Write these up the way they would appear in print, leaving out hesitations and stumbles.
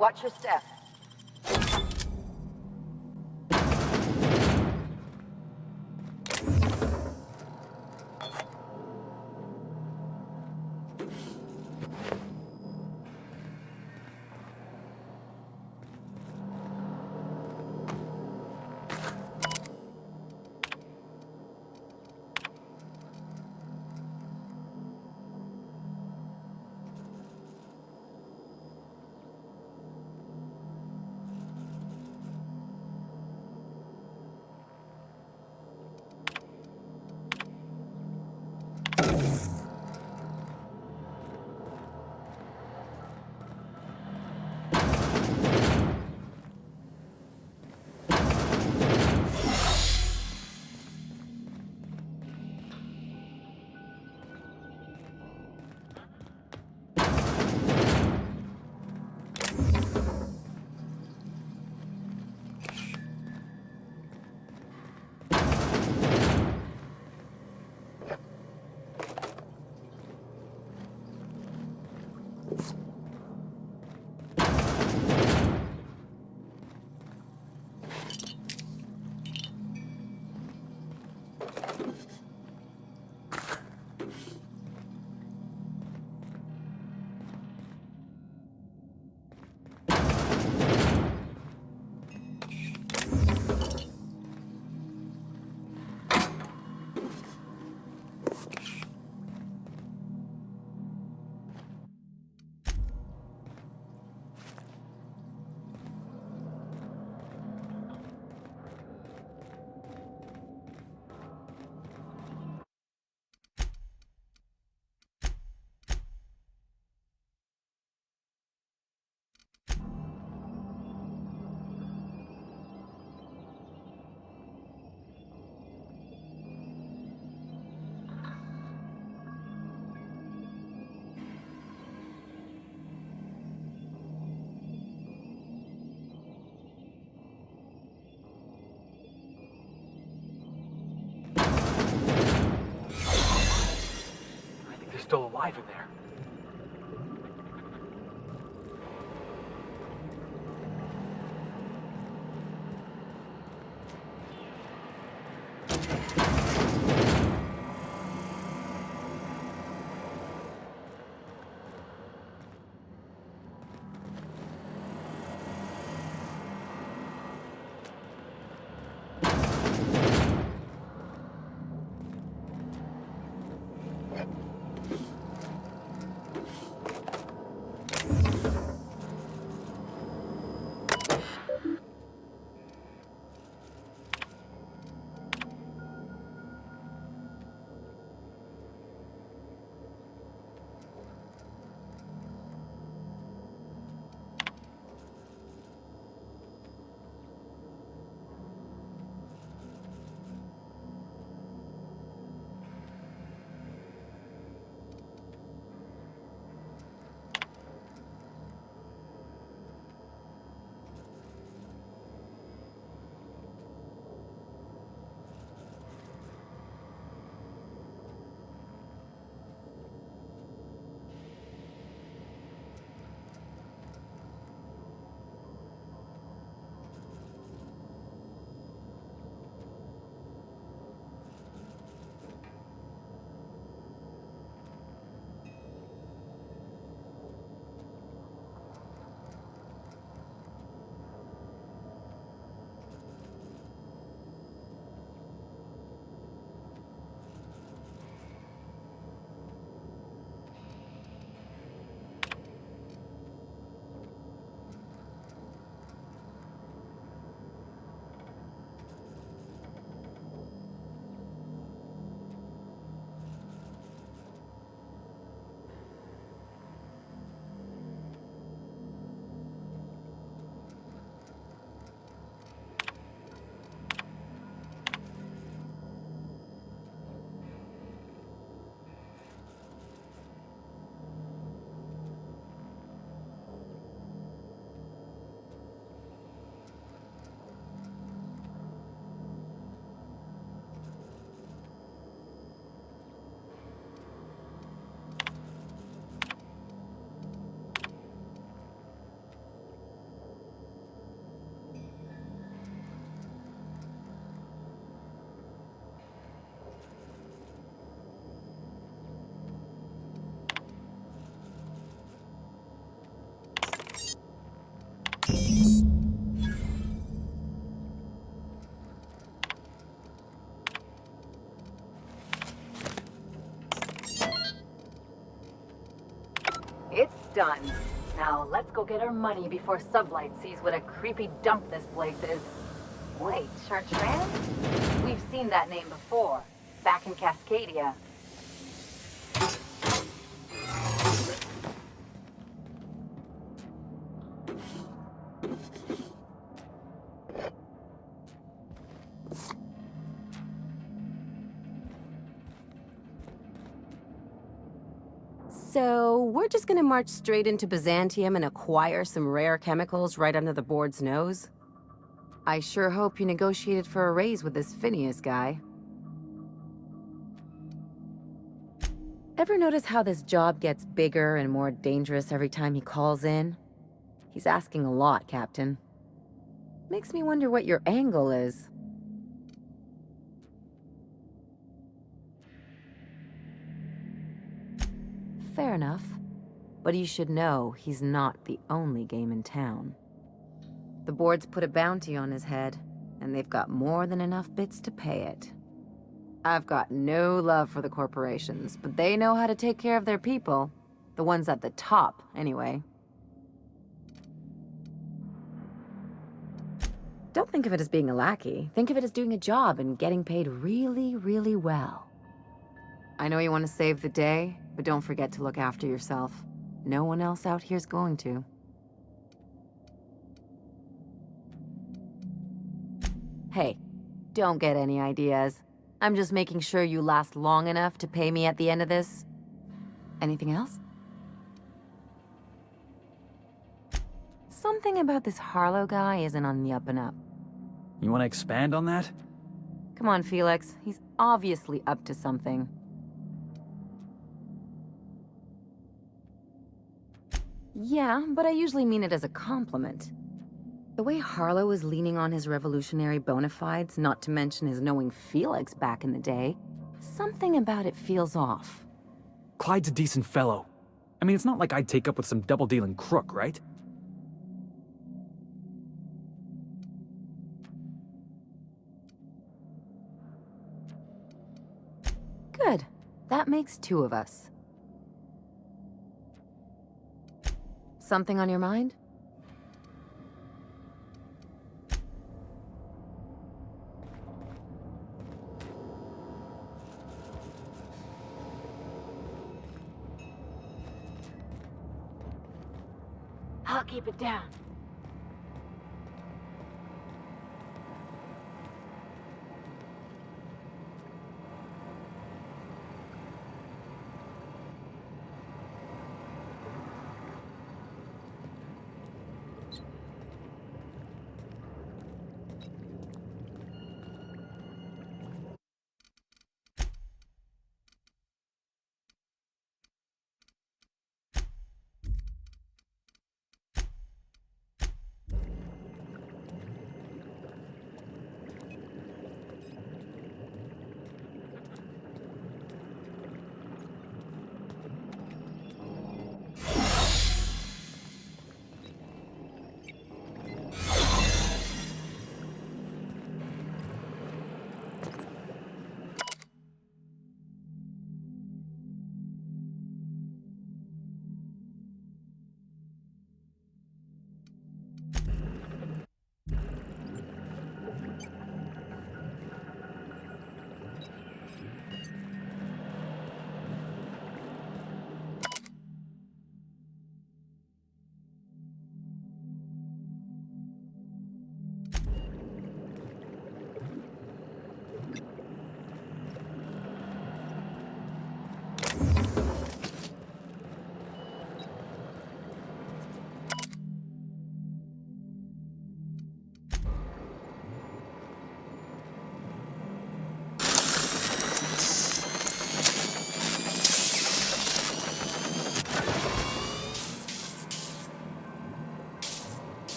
Watch your step. Still alive in there. done. Now let's go get our money before Sublight sees what a creepy dump this place is. Wait, Chartrand? We've seen that name before, back in Cascadia. So, we're just gonna march straight into Byzantium and acquire some rare chemicals right under the board's nose? I sure hope you negotiated for a raise with this Phineas guy. Ever notice how this job gets bigger and more dangerous every time he calls in? He's asking a lot, Captain. Makes me wonder what your angle is. Fair enough. But you should know he's not the only game in town. The board's put a bounty on his head, and they've got more than enough bits to pay it. I've got no love for the corporations, but they know how to take care of their people. The ones at the top, anyway. Don't think of it as being a lackey. Think of it as doing a job and getting paid really, really well. I know you want to save the day, but don't forget to look after yourself. No one else out here's going to. Hey, don't get any ideas. I'm just making sure you last long enough to pay me at the end of this. Anything else? Something about this Harlow guy isn't on the up and up. You want to expand on that? Come on, Felix. He's obviously up to something. Yeah, but I usually mean it as a compliment. The way Harlow is leaning on his revolutionary bona fides, not to mention his knowing Felix back in the day, something about it feels off. Clyde's a decent fellow. I mean, it's not like I'd take up with some double-dealing crook, right? Good. That makes two of us. Something on your mind? I'll keep it down.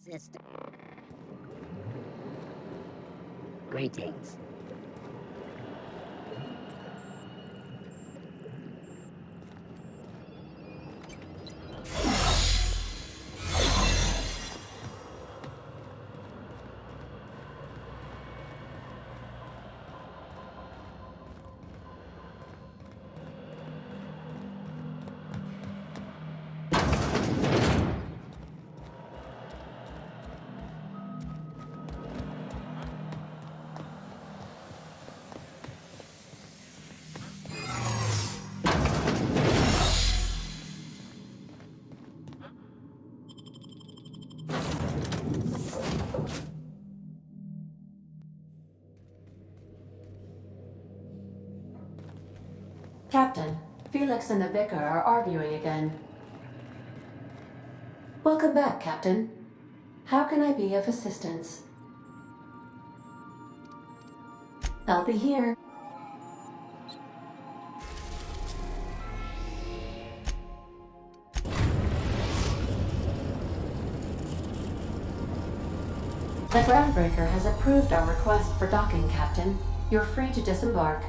System. Greetings. Captain, Felix and the Vicar are arguing again. Welcome back, Captain. How can I be of assistance? I'll be here. The Groundbreaker has approved our request for docking, Captain. You're free to disembark.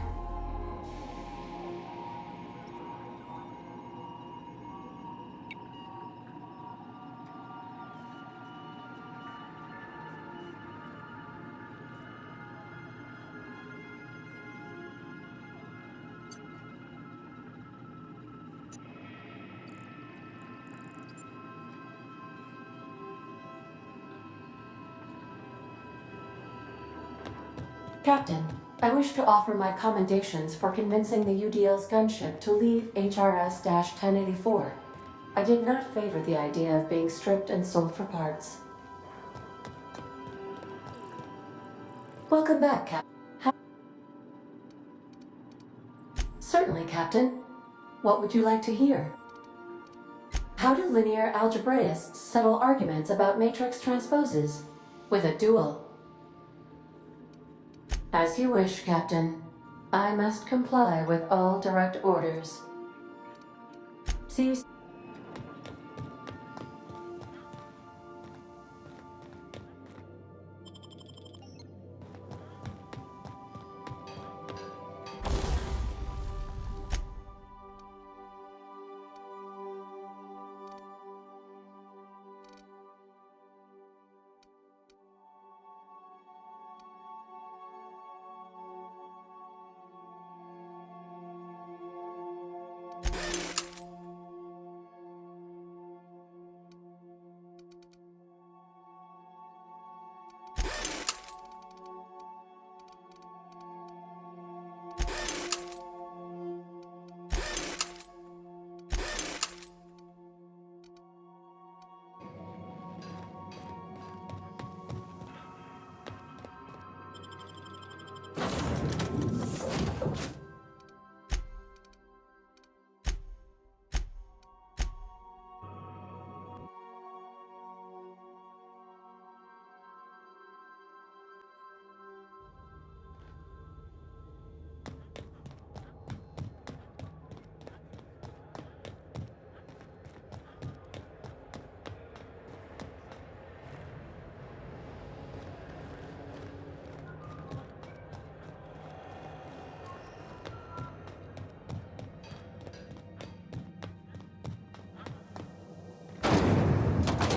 Captain, I wish to offer my commendations for convincing the UDL's gunship to leave HRS-1084. I did not favor the idea of being stripped and sold for parts. Welcome back, Captain. Certainly, Captain. What would you like to hear? How do linear algebraists settle arguments about matrix transposes? With a duel. As you wish, Captain. I must comply with all direct orders. See you.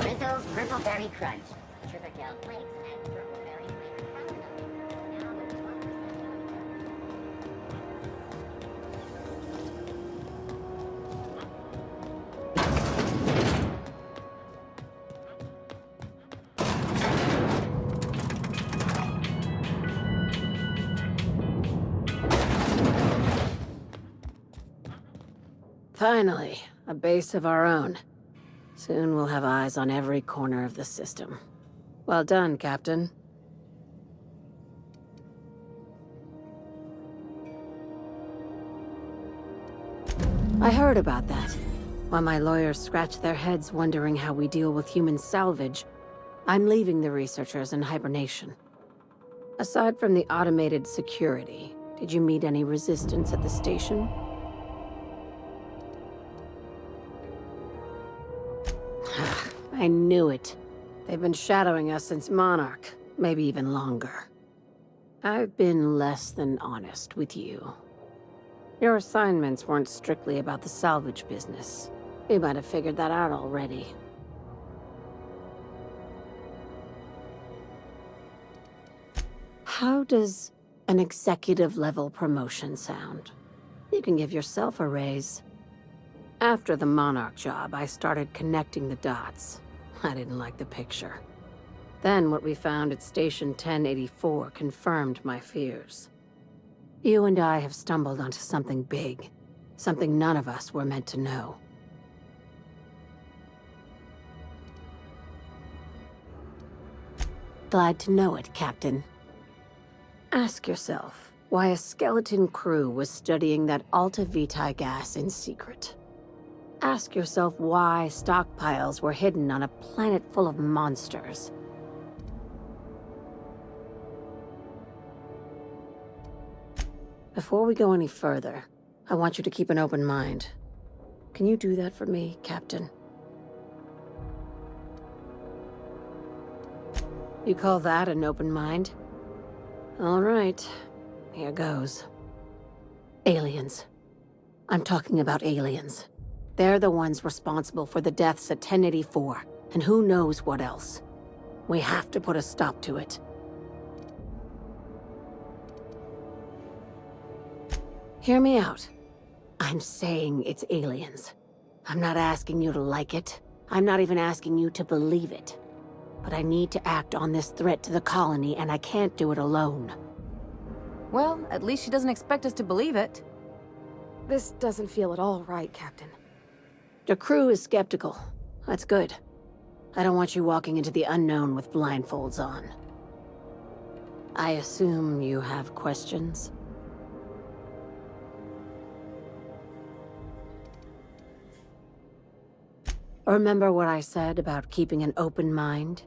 Rizzo's Purple Berry Crunch. Sugar gel flakes and purple berry flavored caramel. Now with 1% Finally, a base of our own. Soon we'll have eyes on every corner of the system. Well done, Captain. I heard about that. While my lawyers scratch their heads wondering how we deal with human salvage, I'm leaving the researchers in hibernation. Aside from the automated security, did you meet any resistance at the station? I knew it. They've been shadowing us since Monarch, maybe even longer. I've been less than honest with you. Your assignments weren't strictly about the salvage business. You might have figured that out already. How does an executive-level promotion sound? You can give yourself a raise. After the Monarch job, I started connecting the dots. I didn't like the picture. Then what we found at Station 1084 confirmed my fears. You and I have stumbled onto something big. Something none of us were meant to know. Glad to know it, Captain. Ask yourself why a skeleton crew was studying that Alta Vitae gas in secret. Ask yourself why stockpiles were hidden on a planet full of monsters. Before we go any further, I want you to keep an open mind. Can you do that for me, Captain? You call that an open mind? All right, here goes. Aliens. I'm talking about aliens. They're the ones responsible for the deaths at 1084, and who knows what else. We have to put a stop to it. Hear me out. I'm saying it's aliens. I'm not asking you to like it. I'm not even asking you to believe it. But I need to act on this threat to the colony, and I can't do it alone. Well, at least she doesn't expect us to believe it. This doesn't feel at all right, Captain. The crew is skeptical. That's good. I don't want you walking into the unknown with blindfolds on. I assume you have questions? Remember what I said about keeping an open mind?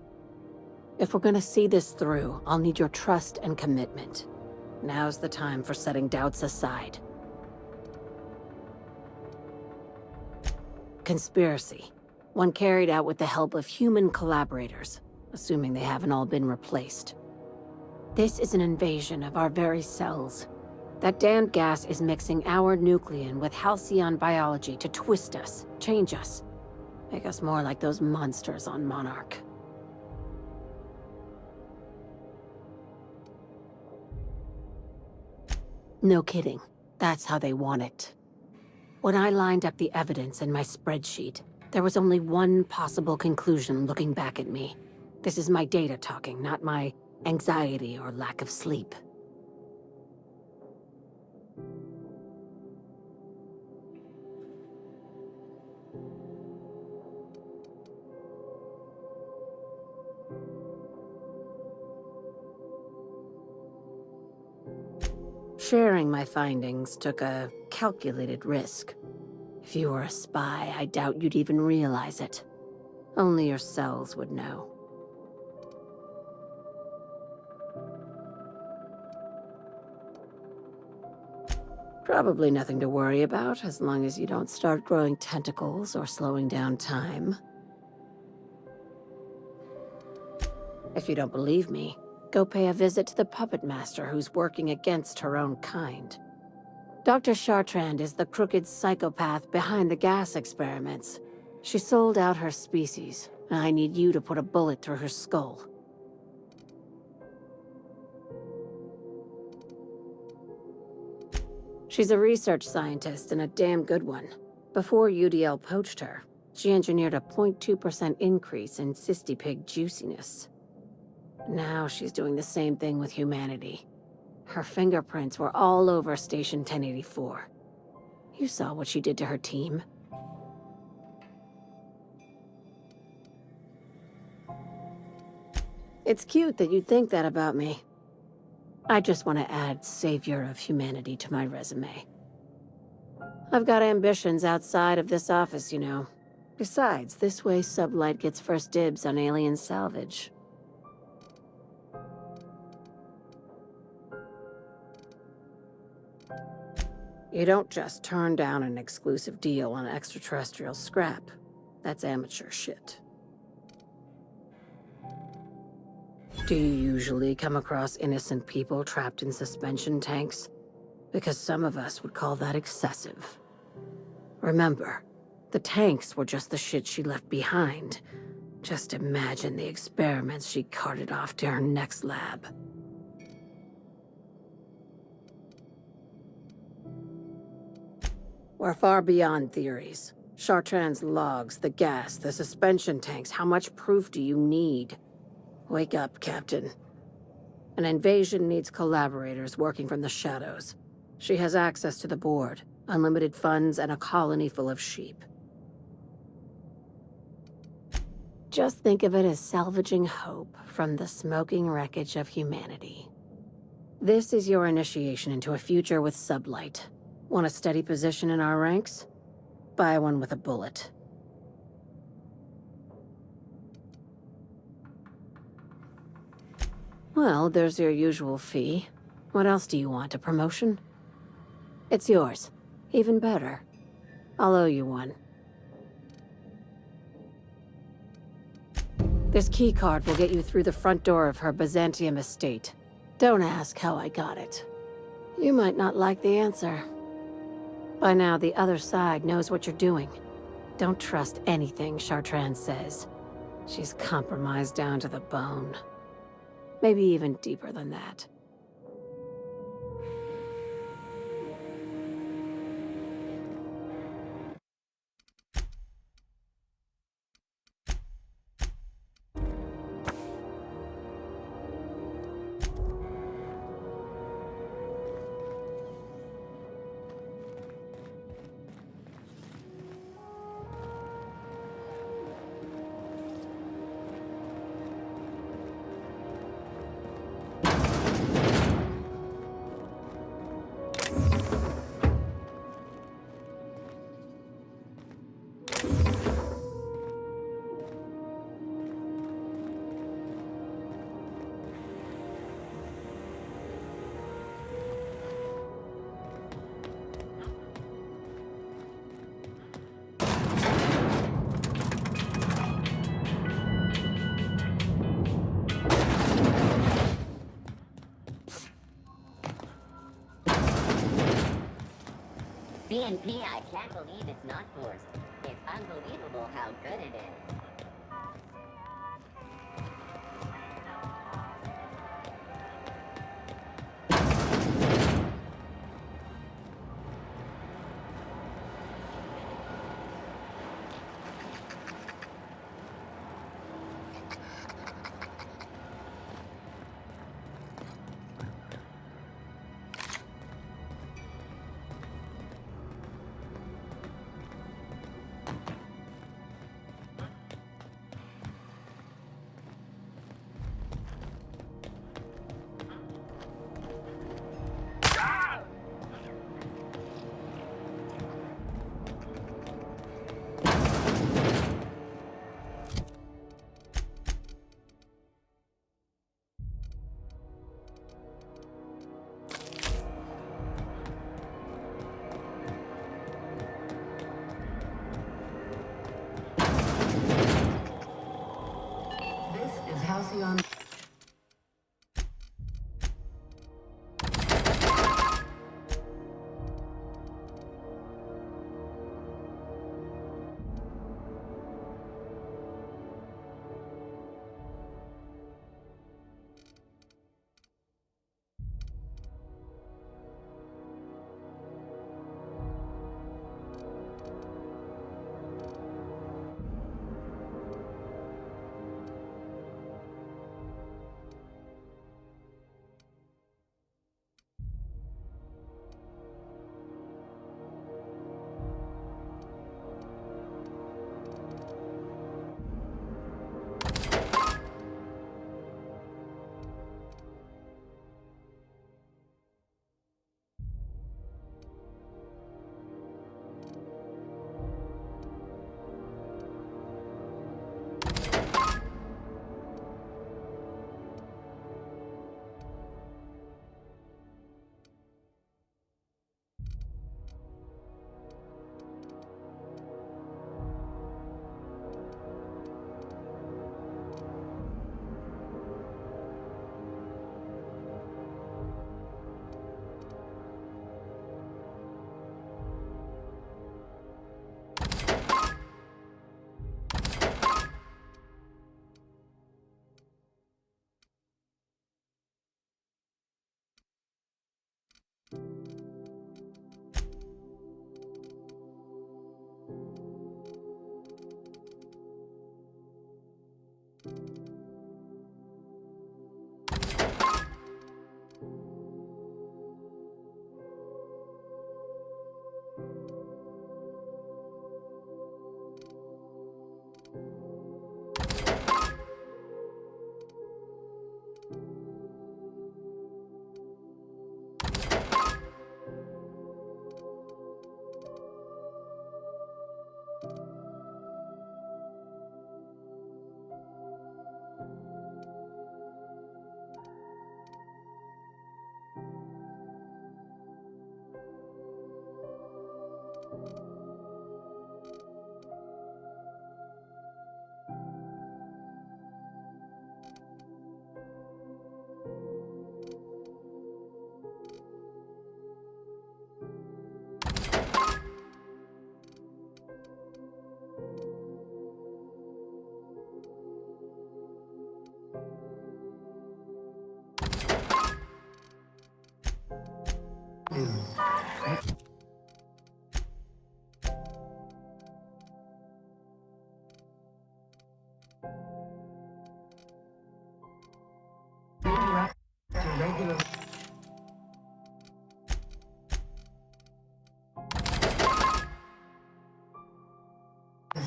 If we're gonna see this through, I'll need your trust and commitment. Now's the time for setting doubts aside. Conspiracy. One carried out with the help of human collaborators, assuming they haven't all been replaced. This is an invasion of our very cells. That damned gas is mixing our nucleon with halcyon biology to twist us, change us, make us more like those monsters on Monarch. No kidding. That's how they want it. When I lined up the evidence in my spreadsheet, there was only one possible conclusion looking back at me. This is my data talking, not my anxiety or lack of sleep. Sharing my findings took a calculated risk. If you were a spy, I doubt you'd even realize it. Only your cells would know. Probably nothing to worry about, as long as you don't start growing tentacles or slowing down time. If you don't believe me, go pay a visit to the puppet master who's working against her own kind. Dr. Chartrand is the crooked psychopath behind the gas experiments. She sold out her species, and I need you to put a bullet through her skull. She's a research scientist and a damn good one. Before UDL poached her, she engineered a 0.2% increase in cystipig juiciness. Now she's doing the same thing with humanity. Her fingerprints were all over Station 1084. You saw what she did to her team. It's cute that you'd think that about me. I just want to add savior of humanity to my resume. I've got ambitions outside of this office, you know. Besides, this way Sublight gets first dibs on alien salvage. You don't just turn down an exclusive deal on extraterrestrial scrap. That's amateur shit. Do you usually come across innocent people trapped in suspension tanks? Because some of us would call that excessive. Remember, the tanks were just the shit she left behind. Just imagine the experiments she carted off to her next lab. We're far beyond theories. Chartrand's logs, the gas, the suspension tanks, how much proof do you need? Wake up, Captain. An invasion needs collaborators working from the shadows. She has access to the board, unlimited funds, and a colony full of sheep. Just think of it as salvaging hope from the smoking wreckage of humanity. This is your initiation into a future with sublight. Want a steady position in our ranks? Buy one with a bullet. Well, there's your usual fee. What else do you want, a promotion? It's yours. Even better. I'll owe you one. This keycard will get you through the front door of her Byzantium estate. Don't ask how I got it. You might not like the answer. By now, the other side knows what you're doing. Don't trust anything Chartrand says. She's compromised down to the bone. Maybe even deeper than that. CNP, I can't believe it's not forced. It's unbelievable how good it is.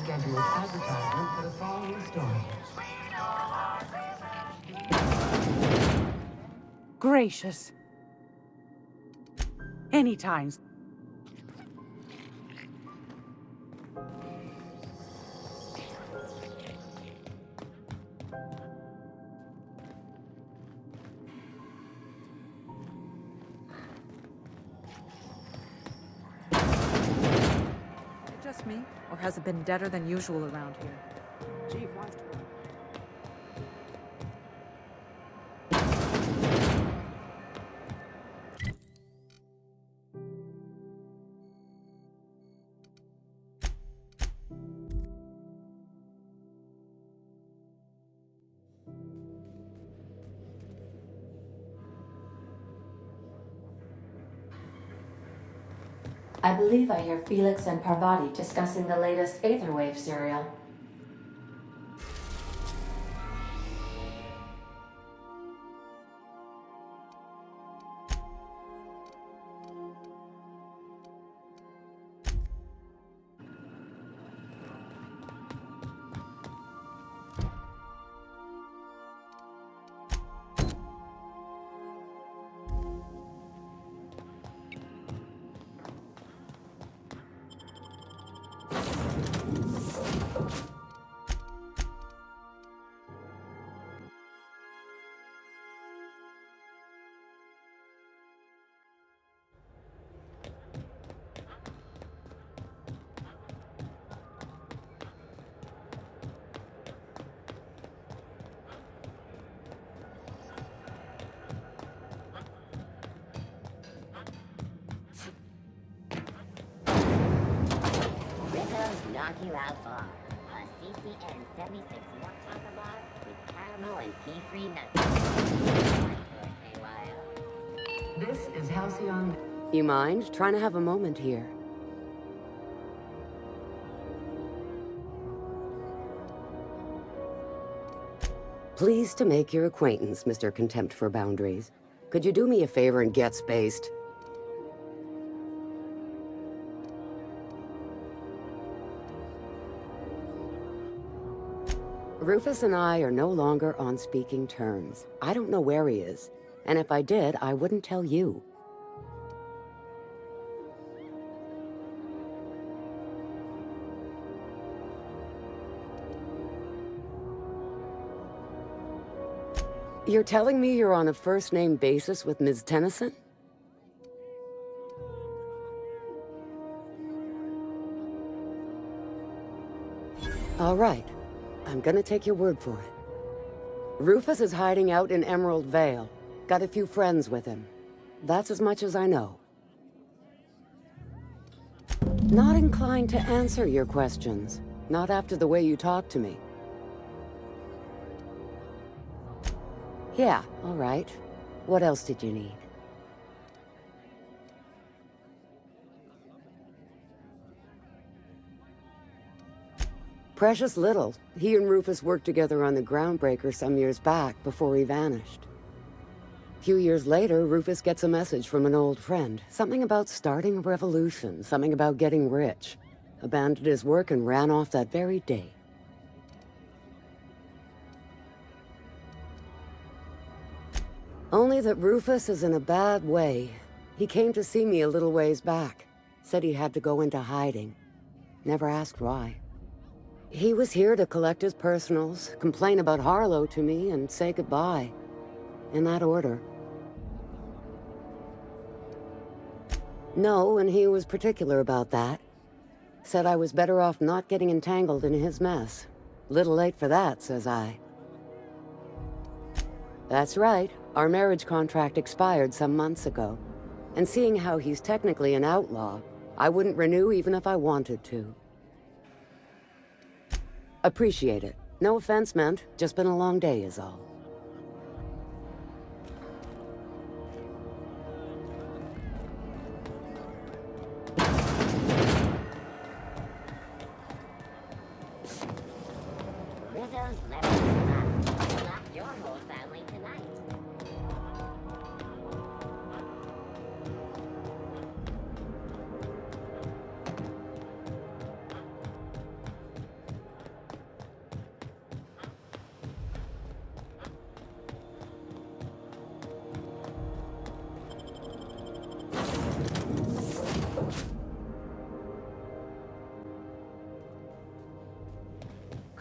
Scheduled advertisement for the following story. Gracious. Anytime. Just me? Or has it been deader than usual around here? Chief wants to... I believe I hear Felix and Parvati discussing the latest Aetherwave serial. Knock you out bar. A CCN 76 milk chocolate bar with caramel and pea-free nuts. This is Halcyon. You mind trying to have a moment here? Pleased to make your acquaintance, Mr. Contempt for Boundaries. Could you do me a favor and get spaced? Rufus and I are no longer on speaking terms. I don't know where he is, and if I did, I wouldn't tell you. You're telling me you're on a first-name basis with Ms. Tennyson? All right. I'm gonna take your word for it. Rufus is hiding out in Emerald Vale. Got a few friends with him. That's as much as I know. Not inclined to answer your questions. Not after the way you talk to me. Yeah, all right. What else did you need? Precious little. He and Rufus worked together on the Groundbreaker some years back before he vanished. A few years later, Rufus gets a message from an old friend. Something about starting a revolution, something about getting rich. Abandoned his work and ran off that very day. Only that Rufus is in a bad way. He came to see me a little ways back. Said he had to go into hiding. Never asked why. He was here to collect his personals, complain about Harlow to me, and say goodbye. In that order. No, and he was particular about that. Said I was better off not getting entangled in his mess. Little late for that, says I. That's right. Our marriage contract expired some months ago. And seeing how he's technically an outlaw, I wouldn't renew even if I wanted to. Appreciate it. No offense meant, just been a long day is all.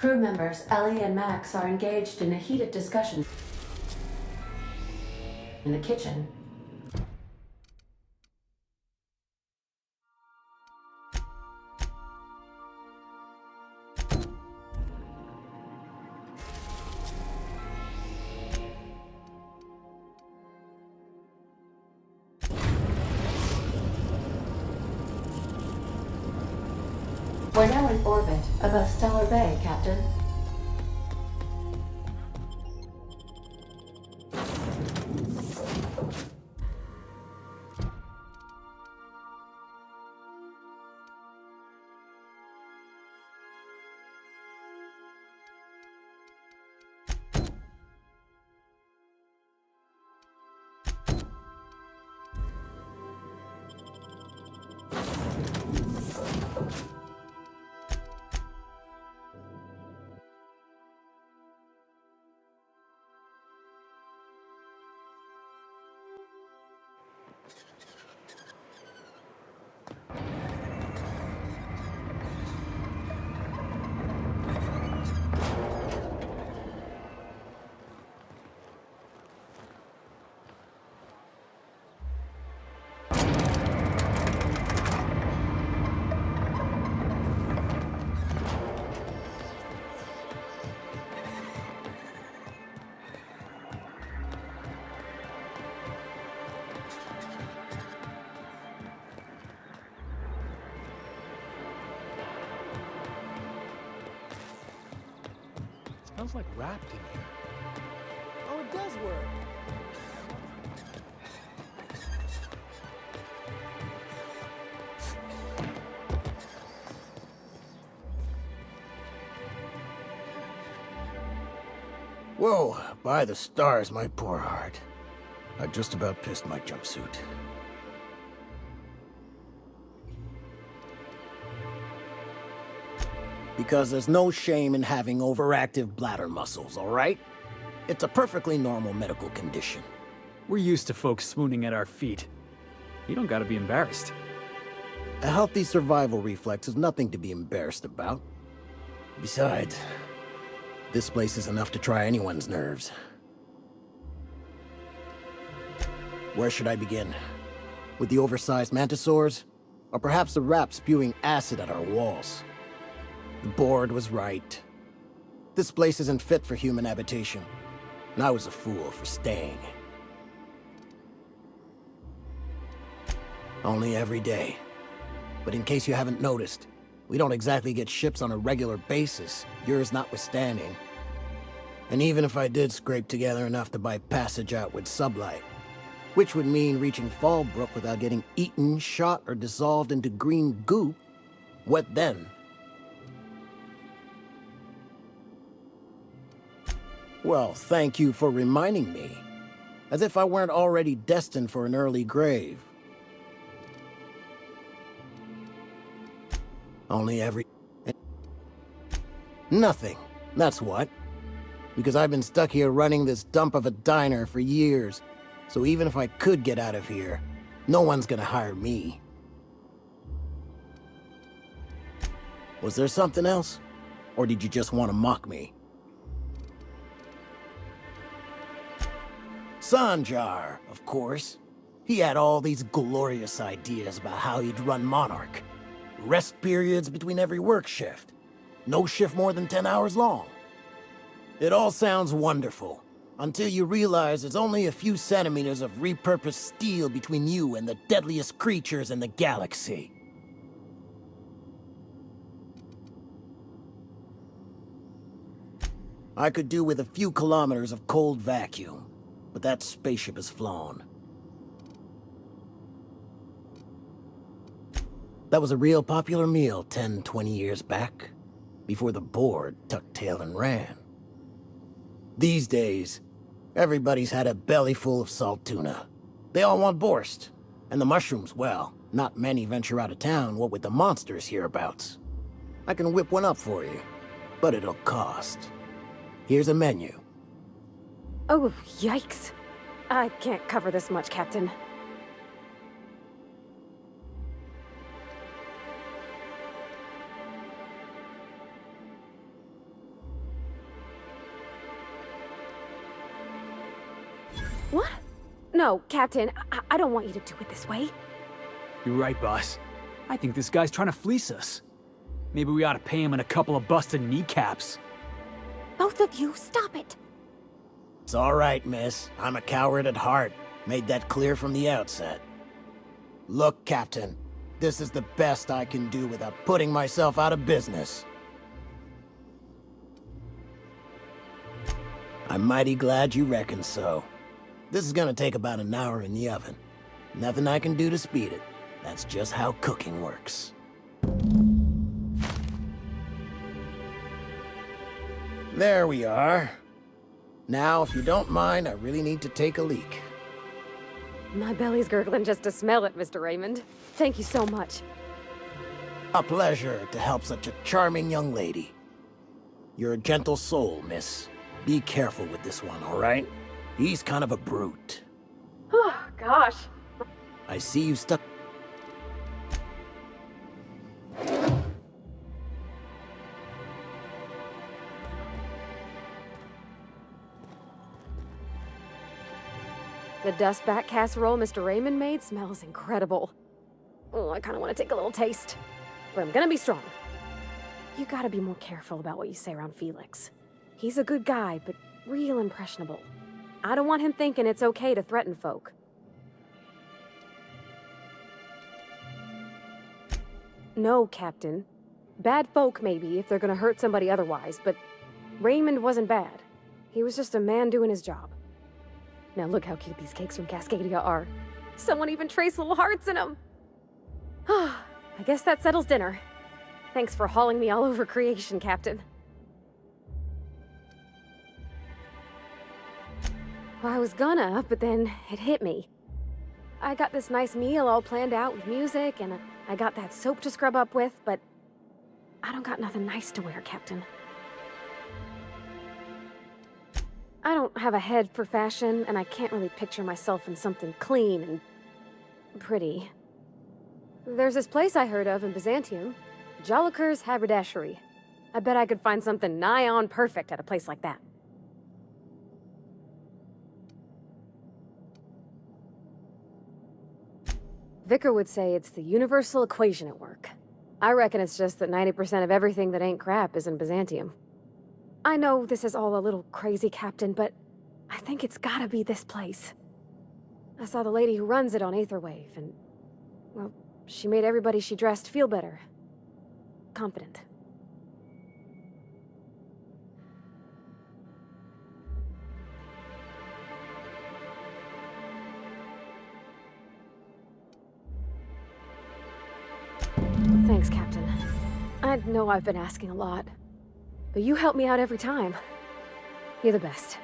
Crew members Ellie and Max are engaged in a heated discussion in the kitchen. We're now in orbit above Stellar Bay, Captain. Smells like wrapped in here. Oh, it does work. Whoa, by the stars, my poor heart. I just about pissed my jumpsuit. Because there's no shame in having overactive bladder muscles, all right? It's a perfectly normal medical condition. We're used to folks swooning at our feet. You don't gotta be embarrassed. A healthy survival reflex is nothing to be embarrassed about. Besides, this place is enough to try anyone's nerves. Where should I begin? With the oversized mantisaurs? Or perhaps the rats spewing acid at our walls? The board was right. This place isn't fit for human habitation, and I was a fool for staying. Only every day. But in case you haven't noticed, we don't exactly get ships on a regular basis, yours notwithstanding. And even if I did scrape together enough to buy passage out with sublight, which would mean reaching Fallbrook without getting eaten, shot, or dissolved into green goop, what then? Well, thank you for reminding me. As if I weren't already destined for an early grave. Only every... Nothing. That's what. Because I've been stuck here running this dump of a diner for years. So even if I could get out of here, no one's gonna hire me. Was there something else? Or did you just want to mock me? Sanjar, of course. He had all these glorious ideas about how he'd run Monarch. Rest periods between every work shift. No shift more than 10 hours long. It all sounds wonderful, until you realize there's only a few centimeters of repurposed steel between you and the deadliest creatures in the galaxy. I could do with a few kilometers of cold vacuum, but that spaceship is flown. That was a real popular meal 10, 20 years back, before the board tucked tail and ran. These days, everybody's had a belly full of salt tuna. They all want borscht, and the mushrooms, well, not many venture out of town, what with the monsters hereabouts. I can whip one up for you, but it'll cost. Here's a menu. Oh, yikes. I can't cover this much, Captain. What? No, Captain, I don't want you to do it this way. You're right, boss. I think this guy's trying to fleece us. Maybe we ought to pay him in a couple of busted kneecaps. Both of you, stop it! It's all right, miss. I'm a coward at heart. Made that clear from the outset. Look, Captain, this is the best I can do without putting myself out of business. I'm mighty glad you reckon so. This is gonna take about an hour in the oven. Nothing I can do to speed it. That's just how cooking works. There we are. Now, if you don't mind, I really need to take a leak. My belly's gurgling just to smell it, Mr. Raymond. Thank you so much. A pleasure to help such a charming young lady. You're a gentle soul, miss. Be careful with this one, all right? He's kind of a brute. Oh, gosh. I see you stuck... The dustback casserole Mr. Raymond made smells incredible. Oh, I kind of want to take a little taste. But I'm gonna be strong. You gotta be more careful about what you say around Felix. He's a good guy, but real impressionable. I don't want him thinking it's okay to threaten folk. No, Captain. Bad folk, maybe, if they're gonna hurt somebody otherwise, but Raymond wasn't bad. He was just a man doing his job. Now look how cute these cakes from Cascadia are. Someone even traced little hearts in them. I guess that settles dinner. Thanks for hauling me all over creation, Captain. Well, I was gonna, but then it hit me. I got this nice meal all planned out with music, and I got that soap to scrub up with, but I don't got nothing nice to wear, Captain. I don't have a head for fashion, and I can't really picture myself in something clean and pretty. There's this place I heard of in Byzantium, Joliker's Haberdashery. I bet I could find something nigh on perfect at a place like that. Vicar would say it's the universal equation at work. I reckon it's just that 90% of everything that ain't crap is in Byzantium. I know this is all a little crazy, Captain, but I think it's gotta be this place. I saw the lady who runs it on Aetherwave, and, well, she made everybody she dressed feel better. Confident. Thanks, Captain. I know I've been asking a lot, but you help me out every time. You're the best.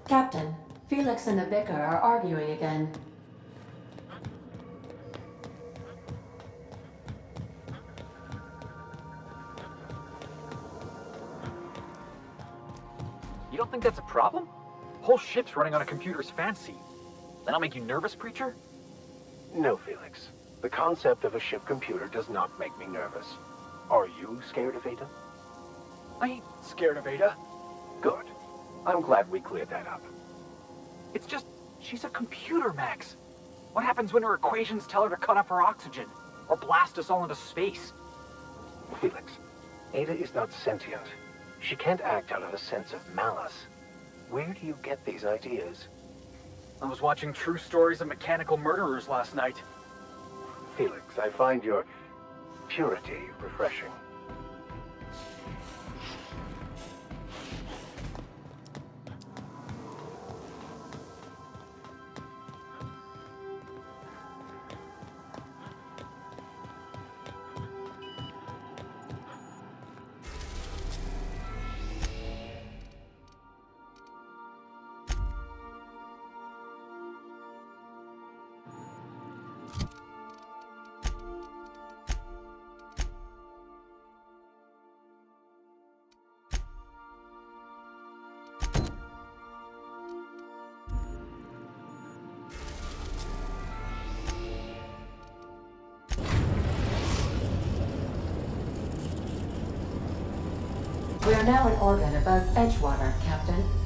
Captain, Felix and the Vicar are arguing again. You don't think that's a problem? Whole ship's running on a computer's fancy. That'll make you nervous, Preacher? No, Felix. The concept of a ship computer does not make me nervous. Are you scared of Ada? I ain't scared of Ada. Good. I'm glad we cleared that up. It's just, she's a computer, Max. What happens when her equations tell her to cut off her oxygen? Or blast us all into space? Felix, Ada is not sentient. She can't act out of a sense of malice. Where do you get these ideas? I was watching True Stories of Mechanical Murderers last night. Felix, I find your purity refreshing. We are now in orbit above Edgewater, Captain.